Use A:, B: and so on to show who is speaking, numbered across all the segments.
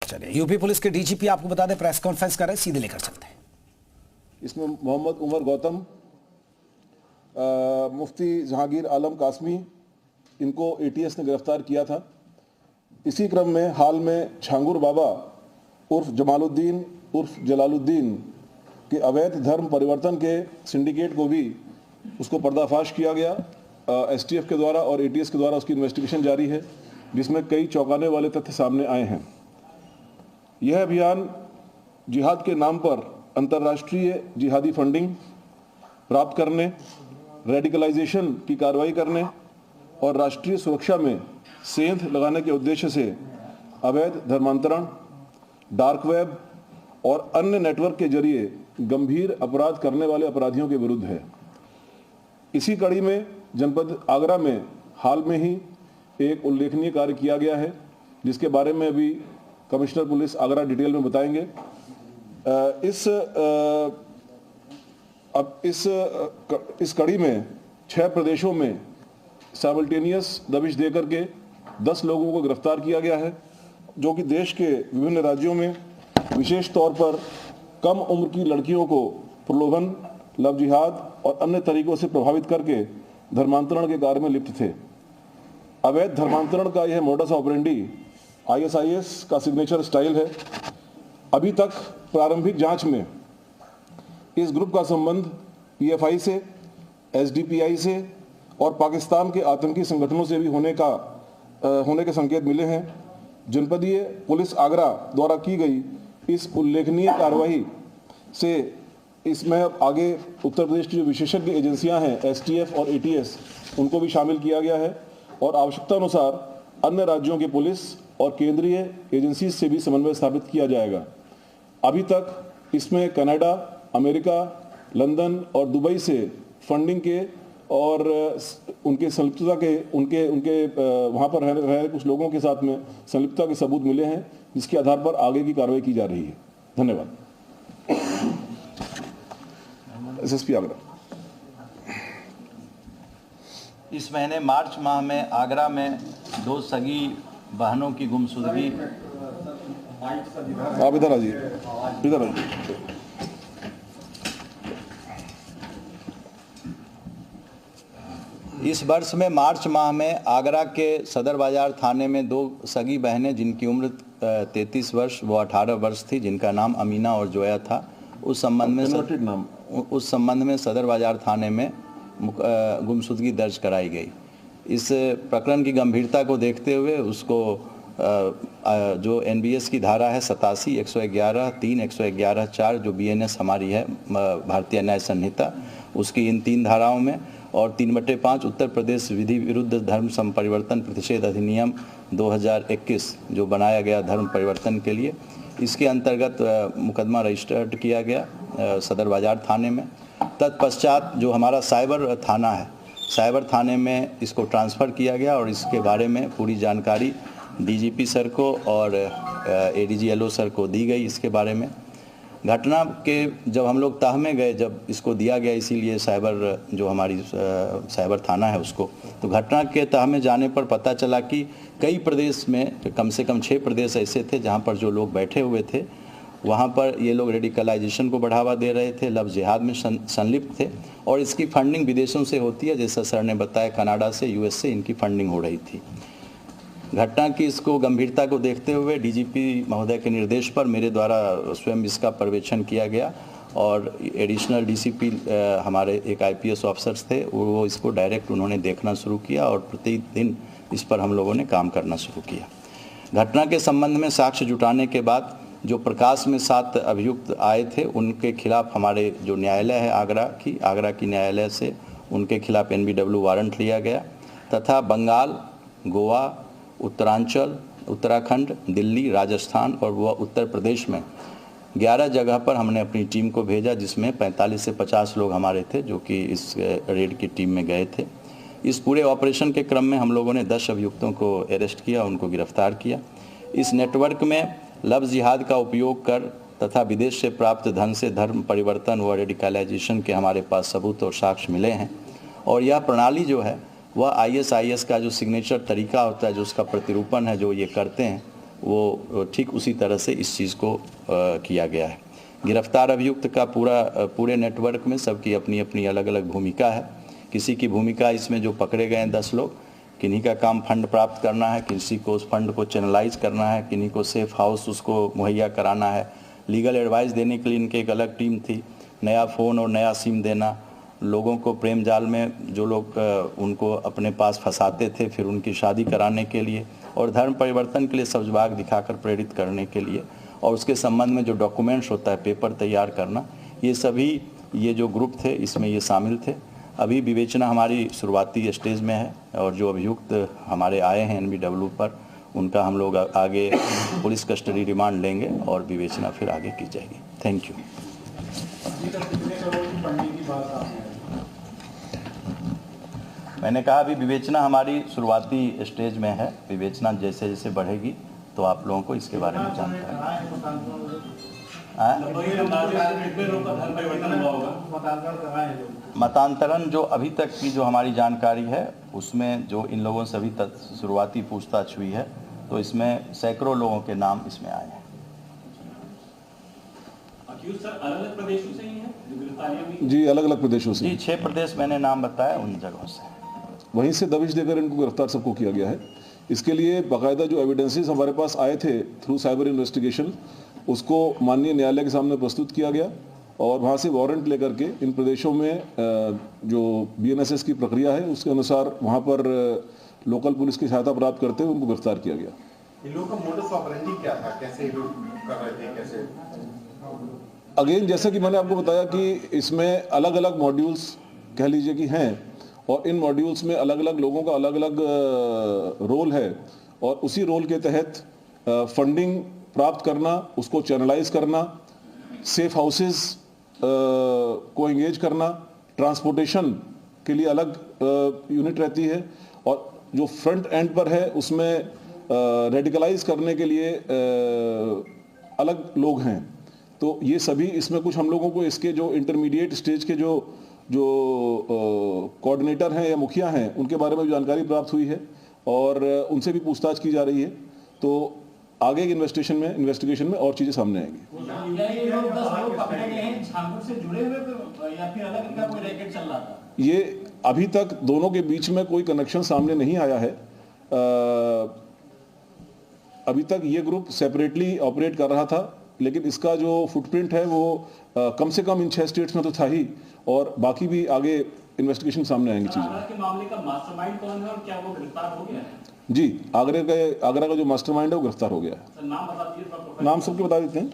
A: चलिए, UP police के DGP आपको बता दें प्रेस कॉन्फ्रेंस कर रहे हैं, सीधे लेकर चलते हैं।
B: इसमें मोहम्मद उमर गौतम, मुफ्ती जहांगीर आलम कासमी, इनको एटीएस ने गिरफ्तार किया था। इसी क्रम में हाल में छांगुर बाबा उर्फ जमालुद्दीन उर्फ जलालुद्दीन के अवैध धर्म परिवर्तन के सिंडिकेट को भी उसको पर्दाफाश किया गया एसटीएफ के द्वारा, और एटीएस के द्वारा उसकी इन्वेस्टिगेशन जारी है, जिसमें कई चौंकाने वाले तथ्य सामने आए हैं। यह अभियान जिहाद के नाम पर अंतर्राष्ट्रीय जिहादी फंडिंग प्राप्त करने, रेडिकलाइजेशन की कार्रवाई करने और राष्ट्रीय सुरक्षा में सेंध लगाने के उद्देश्य से अवैध धर्मांतरण, डार्क वेब और अन्य नेटवर्क के जरिए गंभीर अपराध करने वाले अपराधियों के विरुद्ध है। इसी कड़ी में जनपद आगरा में हाल में ही एक उल्लेखनीय कार्य किया गया है, जिसके बारे में अभी कमिश्नर पुलिस आगरा डिटेल में बताएंगे। इस कड़ी में 6 प्रदेशों में साइमल्टेनियस दबिश देकर के 10 लोगों को गिरफ्तार किया गया है, जो कि देश के विभिन्न राज्यों में विशेष तौर पर कम उम्र की लड़कियों को प्रलोभन, लव जिहाद और अन्य तरीकों से प्रभावित करके धर्मांतरण के कार्य में लिप्त थे। अवैध धर्मांतरण का यह मोडस ऑपरेंडी ISIS का सिग्नेचर स्टाइल है। अभी तक प्रारंभिक जांच में इस ग्रुप का संबंध PFI से, SDPI से और पाकिस्तान के आतंकी संगठनों से भी होने के संकेत मिले हैं। जनपदीय पुलिस आगरा द्वारा की गई इस उल्लेखनीय कार्रवाई से इसमें आगे उत्तर प्रदेश की जो विशेषज्ञ एजेंसियां हैं STF और ATS, उनको भी शामिल किया गया है और आवश्यकता अनुसार अन्य राज्यों की पुलिस और केंद्रीय एजेंसी से भी समन्वय स्थापित किया जाएगा। अभी तक इसमें कनाडा, अमेरिका, लंदन और दुबई से फंडिंग के और उनके संलिप्तता के उनके वहाँ पर रह रहे कुछ लोगों के साथ में संलिप्तता के सबूत मिले हैं, जिसके आधार पर आगे की कार्रवाई की जा रही है। धन्यवाद। SSP आगरा।
C: इस महीने मार्च माह में आगरा में 2 सगी बहनों की गुमशुदगी।
B: आप इधर आ जाइए, इधर आ जाइए।
C: इस वर्ष में मार्च माह में आगरा के सदर बाजार थाने में 2 सगी बहनें, जिनकी उम्र 33 वर्ष व 18 वर्ष थी, जिनका नाम अमीना और जोया था, उस संबंध में सदर बाजार थाने में गुमशुदगी दर्ज कराई गई। इस प्रकरण की गंभीरता को देखते हुए उसको जो NBS की धारा है 87, 111, 3, 111, 4 जो BNS हमारी है भारतीय न्याय संहिता, उसकी इन 3 धाराओं में और 3/5 उत्तर प्रदेश विधि विरुद्ध धर्म संपरिवर्तन प्रतिषेध अधिनियम 2021 जो बनाया गया धर्म परिवर्तन के लिए, इसके अंतर्गत मुकदमा रजिस्टर्ड किया गया सदर बाजार थाने में। तत्पश्चात जो हमारा साइबर थाना है, साइबर थाने में इसको ट्रांसफ़र किया गया और इसके बारे में पूरी जानकारी DGP सर को और ADG LO सर को दी गई। इसके बारे में घटना के जब हम लोग तह में गए, जब इसको दिया गया, इसीलिए साइबर जो हमारी साइबर थाना है उसको, तो घटना के तह में जाने पर पता चला कि कई प्रदेश में कम से कम 6 प्रदेश ऐसे थे जहाँ पर जो लोग बैठे हुए थे वहाँ पर ये लोग रेडिकलाइजेशन को बढ़ावा दे रहे थे, लव जिहाद में संलिप्त थे और इसकी फंडिंग विदेशों से होती है, जैसा सर ने बताया कनाडा से, US से इनकी फंडिंग हो रही थी। घटना की इसको गंभीरता को देखते हुए DGP महोदय के निर्देश पर मेरे द्वारा स्वयं इसका पर्यवेक्षण किया गया और एडिशनल DCP हमारे एक IPS ऑफिसर्स थे, वो इसको डायरेक्ट उन्होंने देखना शुरू किया और प्रतिदिन इस पर हम लोगों ने काम करना शुरू किया। घटना के संबंध में साक्ष्य जुटाने के बाद जो प्रकाश में 7 अभियुक्त आए थे, उनके खिलाफ हमारे जो न्यायालय है आगरा की न्यायालय से उनके खिलाफ NBW वारंट लिया गया तथा बंगाल, गोवा, उत्तरांचल, उत्तराखंड, दिल्ली, राजस्थान और वह उत्तर प्रदेश में 11 जगह पर हमने अपनी टीम को भेजा, जिसमें 45 से 50 लोग हमारे थे जो कि इस रेड की टीम में गए थे। इस पूरे ऑपरेशन के क्रम में हम लोगों ने 10 अभियुक्तों को अरेस्ट किया, उनको गिरफ्तार किया। इस नेटवर्क में लव जिहाद का उपयोग कर तथा विदेश से प्राप्त धन से धर्म परिवर्तन व रेडिकलाइजेशन के हमारे पास सबूत और साक्ष्य मिले हैं और यह प्रणाली जो है वह ISIS का जो सिग्नेचर तरीका होता है, जो उसका प्रतिरूपण है, जो ये करते हैं, वो ठीक उसी तरह से इस चीज़ को किया गया है। गिरफ्तार अभियुक्त का पूरे नेटवर्क में सबकी अपनी अपनी अलग अलग भूमिका है। किसी की भूमिका इसमें जो पकड़े गए हैं 10 लोग, किन्हीं का काम फंड प्राप्त करना है, किसी को उस फंड को चैनलाइज करना है, किन्हीं को सेफ हाउस उसको मुहैया कराना है, लीगल एडवाइस देने के लिए इनकी एक अलग टीम थी, नया फ़ोन और नया सिम देना, लोगों को प्रेम जाल में जो लोग उनको अपने पास फंसाते थे फिर उनकी शादी कराने के लिए, और धर्म परिवर्तन के लिए सब्जबाग दिखाकर प्रेरित करने के लिए, और उसके संबंध में जो डॉक्यूमेंट्स होता है पेपर तैयार करना, ये सभी ये जो ग्रुप थे इसमें ये शामिल थे। अभी विवेचना हमारी शुरुआती स्टेज में है और जो अभियुक्त हमारे आए हैं NBW पर, उनका हम लोग आगे पुलिस कस्टडी रिमांड लेंगे और विवेचना फिर आगे की जाएगी। Thank you. मैंने कहा अभी विवेचना हमारी शुरुआती स्टेज में है, विवेचना जैसे जैसे बढ़ेगी तो आप लोगों को इसके बारे में जानकारी। मतांतरण जो अभी तक की जो हमारी जानकारी है उसमें जो इन लोगों से अभी तक शुरुआती पूछताछ हुई है तो इसमें सैकड़ों लोगों के नाम इसमें आए हैं।
D: अलग-अलग प्रदेशों से ही हैं जो गिरफ्तारियां हुई?
B: जी अलग अलग प्रदेशों से।
C: जी 6 प्रदेश मैंने नाम बताया, उन जगहों से।
B: वहीं से दबिश देकर इनको गिरफ्तार सबको किया गया है। इसके लिए बाकायदा जो एविडेंसेस हमारे पास आए थे थ्रू साइबर इन्वेस्टिगेशन, उसको माननीय न्यायालय के सामने प्रस्तुत किया गया और वहाँ से वारंट लेकर के इन प्रदेशों में जो BNSS की प्रक्रिया है उसके अनुसार वहाँ पर लोकल पुलिस की सहायता प्राप्त करते हुए उनको गिरफ्तार किया गया।
E: इन लोगों का मोडस ऑपरेंडी क्या था, कैसे कर रहे थे, कैसे?
B: अगेन जैसे कि मैंने आपको बताया कि इसमें अलग अलग मॉड्यूल्स कह लीजिए कि हैं और इन मॉड्यूल्स में अलग अलग लोगों का अलग अलग रोल है और उसी रोल के तहत फंडिंग प्राप्त करना, उसको चैनलाइज करना, सेफ हाउसेस को एंगेज करना, ट्रांसपोर्टेशन के लिए अलग यूनिट रहती है और जो फ्रंट एंड पर है उसमें रेडिकलाइज करने के लिए अलग लोग हैं। तो ये सभी इसमें कुछ हम लोगों को इसके जो इंटरमीडिएट स्टेज के जो कोऑर्डिनेटर हैं या मुखिया हैं उनके बारे में जानकारी प्राप्त हुई है और उनसे भी पूछताछ की जा रही है। तो आगे के इन्वेस्टिगेशन में और चीजें सामने आएंगी।
D: ये लोग 10 लोग पकड़े गए हैं झारखंड से जुड़े हुए या फिर अलग इनका कोई रैकेट चल रहा था?
B: ये अभी तक दोनों के बीच में कोई कनेक्शन सामने नहीं आया है। अभी तक ये ग्रुप सेपरेटली ऑपरेट कर रहा था लेकिन इसका जो फुटप्रिंट है वो कम से कम इन 6 स्टेट्स में तो था ही और बाकी भी आगे इन्वेस्टिगेशन सामने आएंगी चीजें।
D: आगरा के मामले का मास्टरमाइंड कौन है और क्या वो गिरफ्तार हो गया है?
B: जी आगरा का जो मास्टरमाइंड है वो गिरफ्तार हो गया है।
D: सर नाम बता दीजिए।
B: नाम सबके बता देते हैं।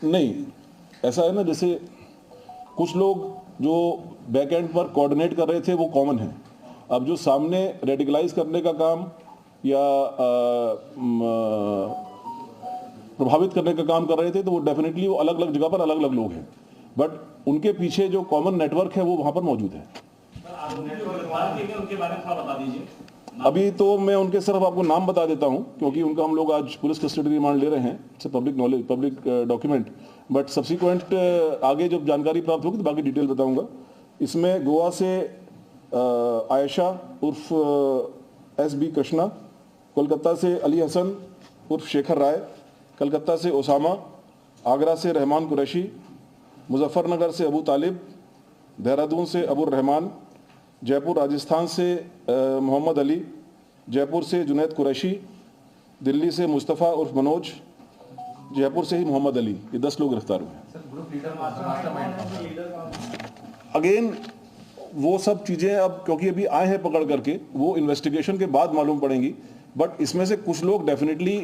B: नहीं ऐसा है ना, जैसे कुछ लोग जो बैक एंड पर कोऑर्डिनेट कर रहे थे वो कॉमन है। अब जो सामने रेडिकलाइज करने का काम या प्रभावित करने का काम कर रहे थे तो वो डेफिनेटली वो अलग अलग जगह पर अलग अलग लोग हैं, बट उनके पीछे जो कॉमन नेटवर्क है वो वहां पर मौजूद है।
D: उनके बारे में थोड़ा बता दीजिए।
B: अभी तो मैं उनके सिर्फ आपको नाम बता देता हूं क्योंकि उनका हम लोग आज पुलिस कस्टडी रिमांड ले रहे हैं, it's public knowledge, public document, but subsequent आगे जब जानकारी प्राप्त होगी तो बाकी डिटेल बताऊंगा। इसमें गोवा से आयशा उर्फ SB कृष्णा, कोलकाता से अली हसन उर्फ शेखर राय, कलकत्ता से ओसामा, आगरा से रहमान कुरैशी, मुजफ्फरनगर से अबू तालिब, देहरादून से अबुर रहमान, जयपुर राजस्थान से मोहम्मद अली, जयपुर से जुनैद कुरैशी, दिल्ली से मुस्तफ़ा उर्फ मनोज, जयपुर से ही मोहम्मद अली, ये 10 लोग गिरफ्तार हुए। अगेन वो सब चीज़ें अब क्योंकि अभी आए हैं पकड़ करके वो इन्वेस्टिगेशन के बाद मालूम पड़ेंगी, बट इसमें से कुछ लोग डेफिनेटली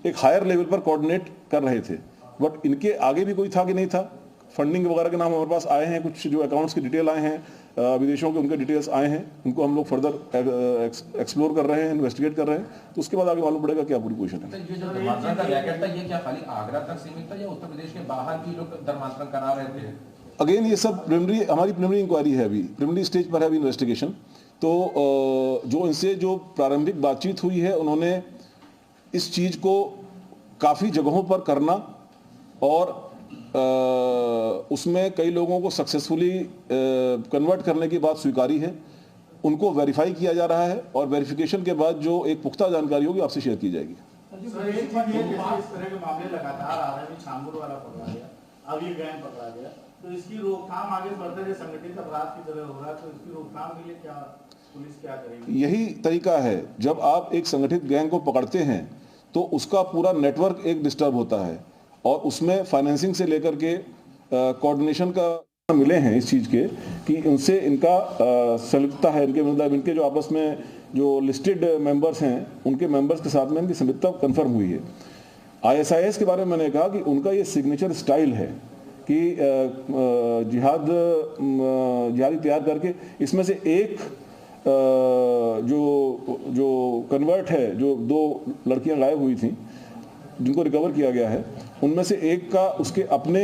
B: एक हायर लेवल पर कोऑर्डिनेट कर रहे थे, बट इनके आगे भी कोई था कि नहीं था। फंडिंग वगैरह के नाम हमारे पास आए हैं, कुछ जो अकाउंट्स की डिटेल आए हैं विदेशों के, उनके डिटेल्स आए हैं, उनको हम लोग फर्दर एक्सप्लोर कर रहे हैं, इन्वेस्टिगेट कर रहे हैं, तो उसके बाद आगे मालूम पड़ेगा क्या पूरी पोजीशन है।
F: ये जो धर्मांतरण का रैकेट था ये क्या खाली आगरा तक सीमित था या उत्तर प्रदेश के बाहर भी लोग धर्मांतरण करा रहे थे?
B: अगेन ये सब हमारी प्रिलिमिनरी इंक्वायरी है, अभी प्रिलिमिनरी स्टेज पर है अभी इन्वेस्टिगेशन। तो जो इनसे जो प्रारंभिक बातचीत हुई है उन्होंने इस चीज़ को काफ़ी जगहों पर करना और उसमें कई लोगों को सक्सेसफुली कन्वर्ट करने की बात स्वीकारी है। उनको वेरीफाई किया जा रहा है और वेरिफिकेशन के बाद जो एक पुख्ता जानकारी होगी आपसे शेयर की जाएगी।
E: सर, एक चीज ये जैसे इस तरह के मामले लगातार आ रहे हैं, छांगुर वाला पकड़ा गया, अब ये गैंग पकड़ा गया, तो इसकी रोकथाम आगे बढ़ते हुए संगठित अपराध की तरह हो रहा है, तो इसकी रोकथाम के लिए क्या पुलिस क्या करेगी?
B: यही तरीका है, जब आप एक संगठित गैंग को पकड़ते हैं तो उसका पूरा नेटवर्क एक डिस्टर्ब होता है और उसमें फाइनेंसिंग से लेकर के कोऑर्डिनेशन का मिले हैं इस चीज़ के कि इनसे इनका संलिप्तता है, इनके मतलब इनके जो आपस में जो लिस्टेड मेंबर्स हैं उनके मेंबर्स के साथ में इनकी संलिप्तता कंफर्म हुई है। ISIS के बारे में मैंने कहा कि उनका ये सिग्नेचर स्टाइल है कि जिहादी तैयार करके इसमें से एक जो कन्वर्ट है, जो 2 लड़कियां गायब हुई थी जिनको रिकवर किया गया है, उनमें से एक का उसके अपने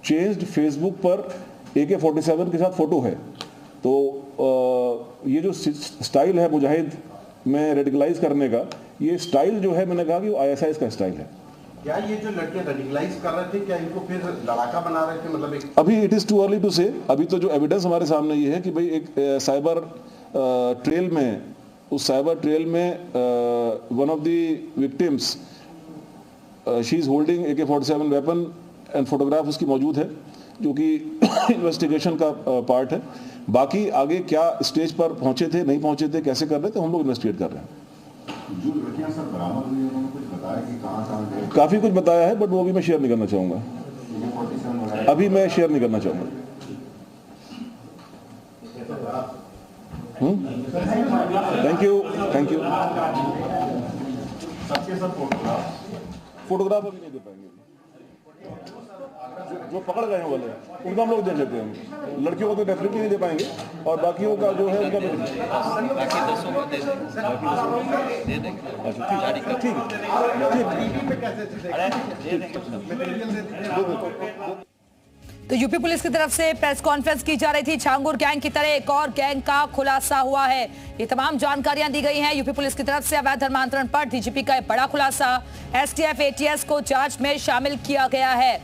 B: चेंज्ड फेसबुक पर AK-47 के साथ फोटो है। तो ये जो स्टाइल है मुजाहिद में रेडिकलाइज करने का, ये स्टाइल जो है मैंने कहा कि वो ISIS का स्टाइल है।
E: क्या ये जो लड़के रेडिकलाइज कर रहे थे, क्या इनको फिर लड़ाका बना रहे थे? मतलब एक
B: अभी it is too early to say. अभी तो जो एविडेंस हमारे सामने ये है कि भाई एक साइबर ट्रेल में, उस साइबर ट्रेल में one of the victims she is holding AK-47 weapon and photograph उसकी मौजूद है, जो कि इन्वेस्टिगेशन का पार्ट है। बाकी आगे क्या स्टेज पर पहुंचे थे, नहीं पहुंचे थे, कैसे कर रहे थे, हम लोग इन्वेस्टिगेट कर रहे हैं।
G: जो लड़कियां सर बरामद हुई उन्होंने कुछ बताया कि कहाँ गए?
B: काफ़ी कुछ बताया है बट वो भी मैं शेयर नहीं करना चाहूँगा, अभी मैं शेयर नहीं करना चाहूँगा। Thank you.
E: सबके सब
B: फोटोग्राफ अभी नहीं दे पाएंगे, जो पकड़ गए हैं वाले उनका हम लोग दे देते हैं, लड़कियों को तो डेफिनेटली नहीं दे पाएंगे और बाकियों का जो है उनका
H: तो यूपी पुलिस की तरफ से प्रेस कॉन्फ्रेंस की जा रही थी। छांगुर गैंग की तरह एक और गैंग का खुलासा हुआ है। ये तमाम जानकारियां दी गई हैं यूपी पुलिस की तरफ से। अवैध धर्मांतरण पर डीजीपी का बड़ा खुलासा, STF ATS को जांच में शामिल किया गया है।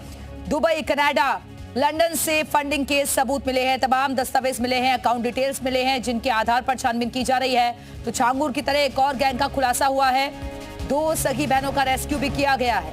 H: दुबई, कनाडा, लंदन से फंडिंग के सबूत मिले हैं, तमाम दस्तावेज मिले हैं, अकाउंट डिटेल्स मिले हैं जिनके आधार पर छानबीन की जा रही है। तो छांगुर की तरह एक और गैंग का खुलासा हुआ है। 2 सगी बहनों का रेस्क्यू भी किया गया है।